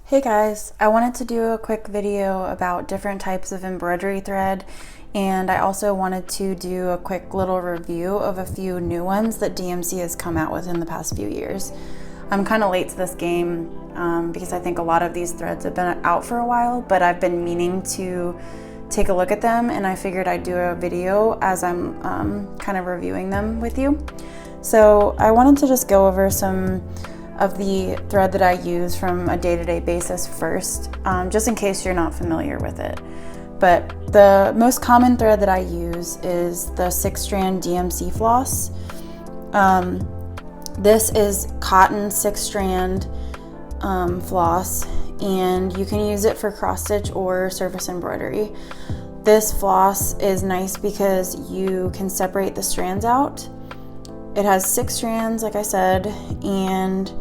Hey guys, I wanted to do a quick video about different types of embroidery thread, and I also wanted to do a quick little review of a few new ones that DMC has come out with in the past few years. I'm kind of late to this game because I think a lot of these threads have been out for a while, but I've been meaning to take a look at them, and I figured I'd do a video as I'm kind of reviewing them with you. So I wanted to just go over some of the thread that I use from a day-to-day basis first, just in case you're not familiar with it. But the most common thread that I use is the 6-strand DMC floss. This is cotton 6-strand floss, and you can use it for cross-stitch or surface embroidery. This floss is nice because you can separate the strands out. It has 6 strands, like I said, and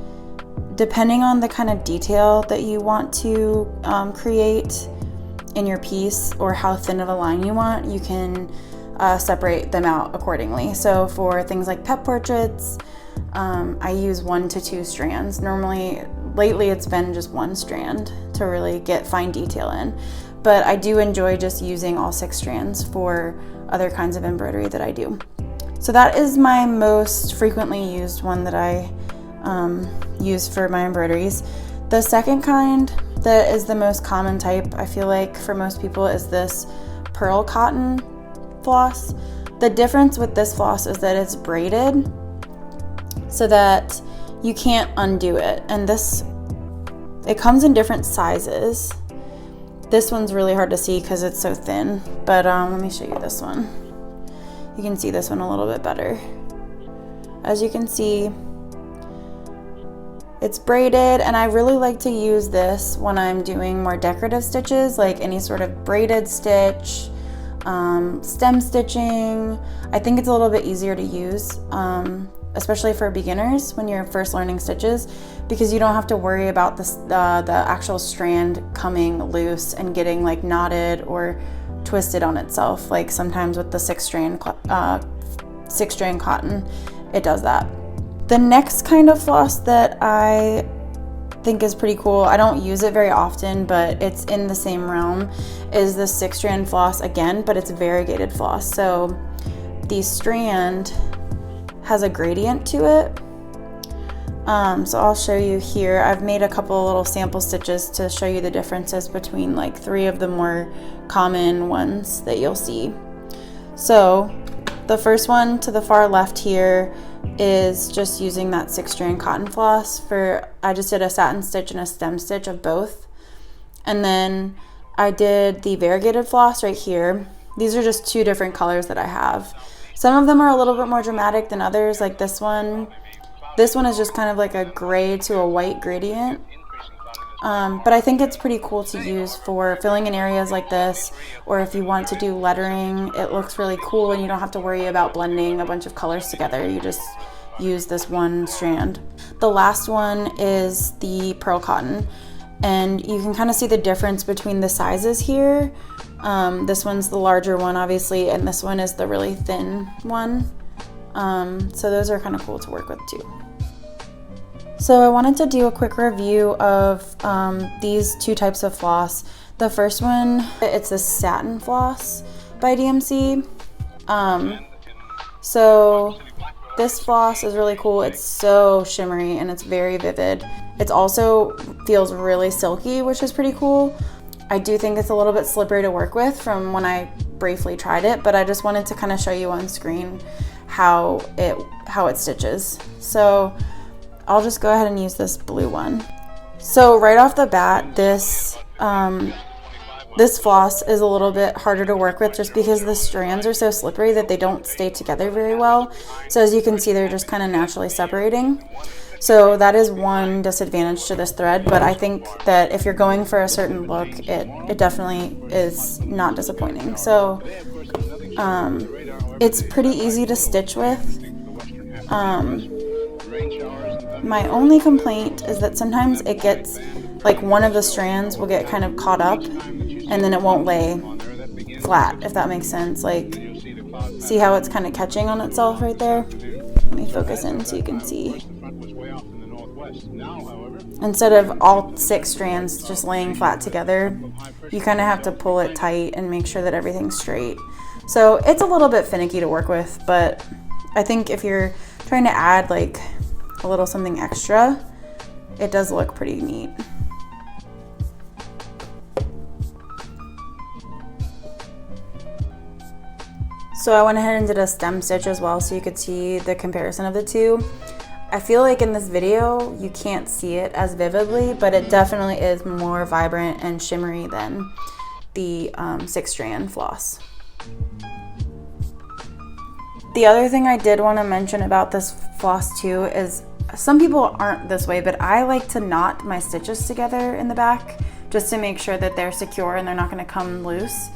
depending on the kind of detail that you want to create in your piece or how thin of a line you want, you can separate them out accordingly. So for things like pet portraits, I use 1 to 2 strands. Lately it's been just 1 strand to really get fine detail in. But I do enjoy just using all 6 strands for other kinds of embroidery that I do. So that is my most frequently used one that I use for my embroideries. The second kind that is the most common type, I feel like for most people, is this pearl cotton floss. The difference with this floss is that it's braided so that you can't undo it, and it comes in different sizes. This one's really hard to see because it's so thin, but let me show you this one. You can see this one a little bit better. As you can see, it's braided, and I really like to use this when I'm doing more decorative stitches, like any sort of braided stitch, stem stitching. I think it's a little bit easier to use, especially for beginners when you're first learning stitches, because you don't have to worry about the actual strand coming loose and getting like knotted or twisted on itself. Like sometimes with the 6-strand cotton, it does that. The next kind of floss that I think is pretty cool, I don't use it very often, but it's in the same realm, is the 6-strand floss again, but it's variegated floss. So the strand has a gradient to it. So I'll show you here. I've made a couple little sample stitches to show you the differences between like 3 of the more common ones that you'll see. So the first one to the far left here is just using that 6-strand cotton floss I just did a satin stitch and a stem stitch of both. And then I did the variegated floss right here. These are just 2 different colors that I have. Some of them are a little bit more dramatic than others, like this one. This one is just kind of like a gray to a white gradient. But I think it's pretty cool to use for filling in areas like this, or if you want to do lettering, it looks really cool and you don't have to worry about blending a bunch of colors together. You just use this 1 strand. The last one is the pearl cotton, and you can kind of see the difference between the sizes here. This one's the larger one, obviously, and this one is the really thin one. So those are kind of cool to work with too. So I wanted to do a quick review of these 2 types of floss. The first one, it's a satin floss by DMC. So this floss is really cool. It's so shimmery and it's very vivid. It also feels really silky, which is pretty cool. I do think it's a little bit slippery to work with from when I briefly tried it, but I just wanted to kind of show you on screen how it stitches. So I'll just go ahead and use this blue one. So right off the bat, this floss is a little bit harder to work with just because the strands are so slippery that they don't stay together very well. So as you can see, they're just kind of naturally separating. So that is one disadvantage to this thread, but I think that if you're going for a certain look, it definitely is not disappointing. So it's pretty easy to stitch with. My only complaint is that sometimes it gets, like one of the strands will get kind of caught up and then it won't lay flat, if that makes sense. Like, see how it's kind of catching on itself right there? Let me focus in so you can see. Now, however, instead of all 6 strands just laying flat together, you kind of have to pull it tight and make sure that everything's straight. So it's a little bit finicky to work with, but I think if you're trying to add like a little something extra, it does look pretty neat. So I went ahead and did a stem stitch as well so you could see the comparison of the two. I feel like in this video you can't see it as vividly, but it definitely is more vibrant and shimmery than the 6-strand floss. The other thing I did want to mention about this floss too is some people aren't this way, but I like to knot my stitches together in the back just to make sure that they're secure and they're not going to come loose.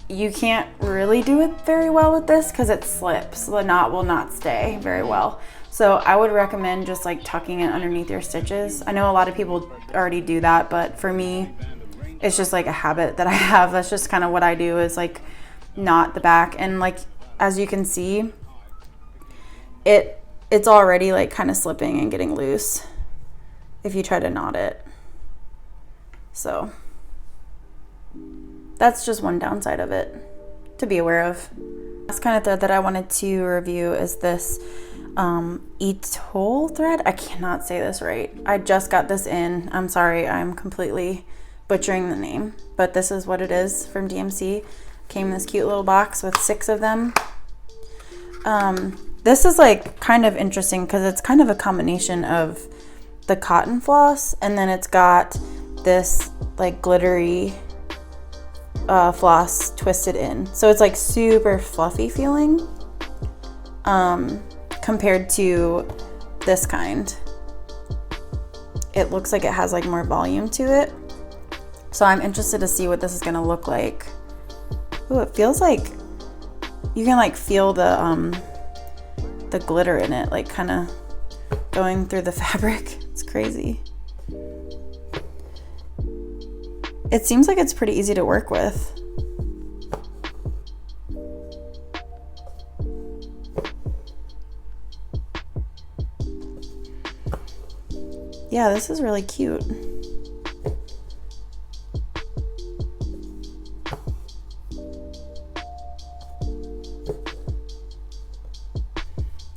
You can't really do it very well with this because it slips. The knot will not stay very well. So I would recommend just like tucking it underneath your stitches. I know a lot of people already do that, but for me, it's just like a habit that I have. That's just kind of what I do, is like knot the back. And like, as you can see, it's already like kind of slipping and getting loose if you try to knot it. So that's just one downside of it to be aware of. Last kind of thread that I wanted to review is this Embroidery thread. I cannot say this right. I just got this in. I'm sorry, I'm completely butchering the name, but this is what it is from DMC. Came in this cute little box with 6 of them. This is like kind of interesting because it's kind of a combination of the cotton floss, and then it's got this like glittery floss twisted in. So it's like super fluffy feeling compared to this kind. It looks like it has like more volume to it. So I'm interested to see what this is gonna look like. Ooh, it feels like you can like feel the glitter in it, like kind of going through the fabric. It's crazy. It seems like it's pretty easy to work with. Yeah, this is really cute.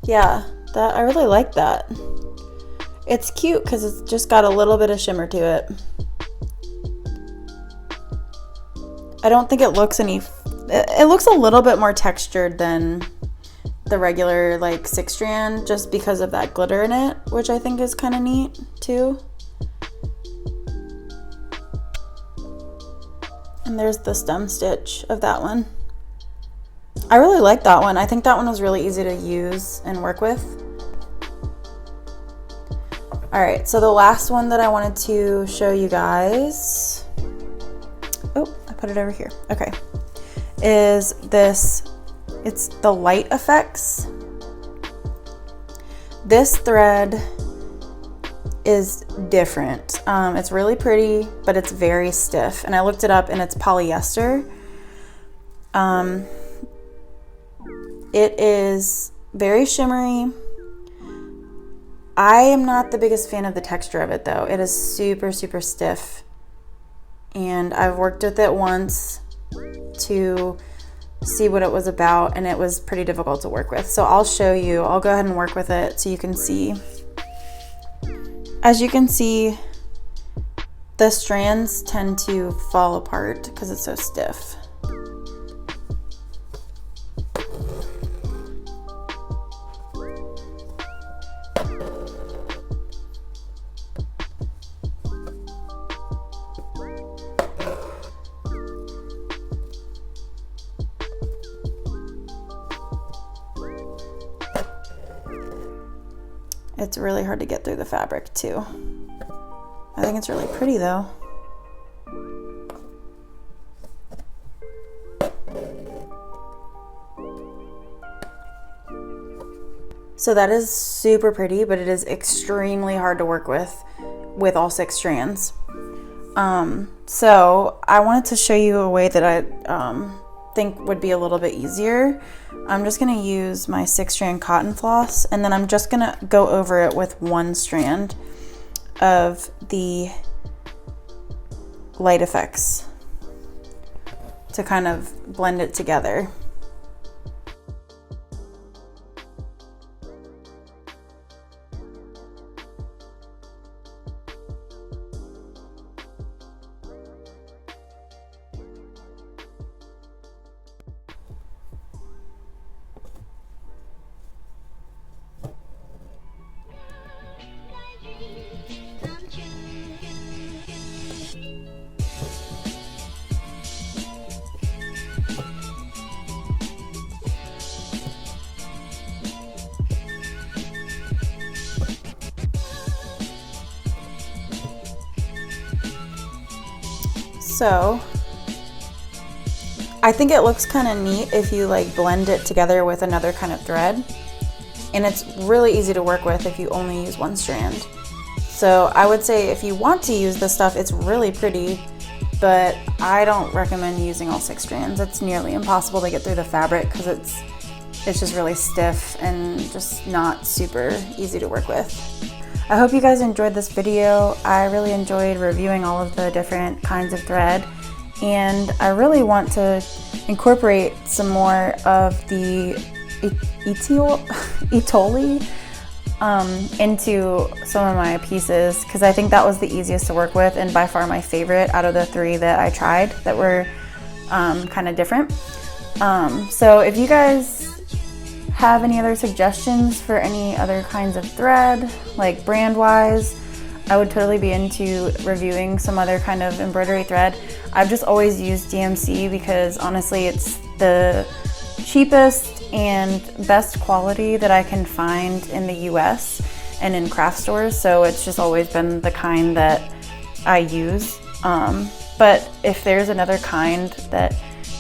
Yeah, I really like that. It's cute because it's just got a little bit of shimmer to it. I don't think it looks it looks a little bit more textured than the regular like 6-strand just because of that glitter in it, which I think is kind of neat too. And there's the stem stitch of that one. I really like that one. I think that one was really easy to use and work with. All right, so the last one that I wanted to show you guys, oh, I put it over here. Okay, is this, it's the Light Effects. This thread is different. It's really pretty, but it's very stiff. And I looked it up and it's polyester. It is very shimmery. I am not the biggest fan of the texture of it though. It is super, super stiff. And I've worked with it once to see what it was about, and it was pretty difficult to work with. So I'll show you, I'll go ahead and work with it so you can see. As you can see, the strands tend to fall apart because it's so stiff. It's really hard to get through the fabric too. I think it's really pretty though. So that is super pretty, but it is extremely hard to work with all 6 strands. So I wanted to show you a way that I think would be a little bit easier. I'm just gonna use my 6-strand cotton floss, and then I'm just gonna go over it with 1 strand of the light effects to kind of blend it together. So I think it looks kind of neat if you like blend it together with another kind of thread, and it's really easy to work with if you only use one strand. So I would say if you want to use this stuff, it's really pretty, but I don't recommend using all 6 strands. It's nearly impossible to get through the fabric because it's just really stiff and just not super easy to work with. I hope you guys enjoyed this video. I really enjoyed reviewing all of the different kinds of thread, and I really want to incorporate some more of the Itoli into some of my pieces, because I think that was the easiest to work with and by far my favorite out of the 3 that I tried that were kind of different. So if you guys have any other suggestions for any other kinds of thread, like brand wise, I would totally be into reviewing some other kind of embroidery thread. I've just always used DMC because honestly it's the cheapest and best quality that I can find in the US and in craft stores, so it's just always been the kind that I use. But if there's another kind that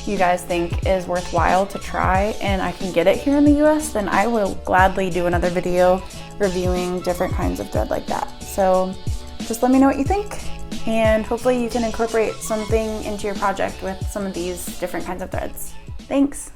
you guys think is worthwhile to try and I can get it here in the US, then I will gladly do another video reviewing different kinds of thread like that. So just let me know what you think, and hopefully you can incorporate something into your project with some of these different kinds of threads. Thanks.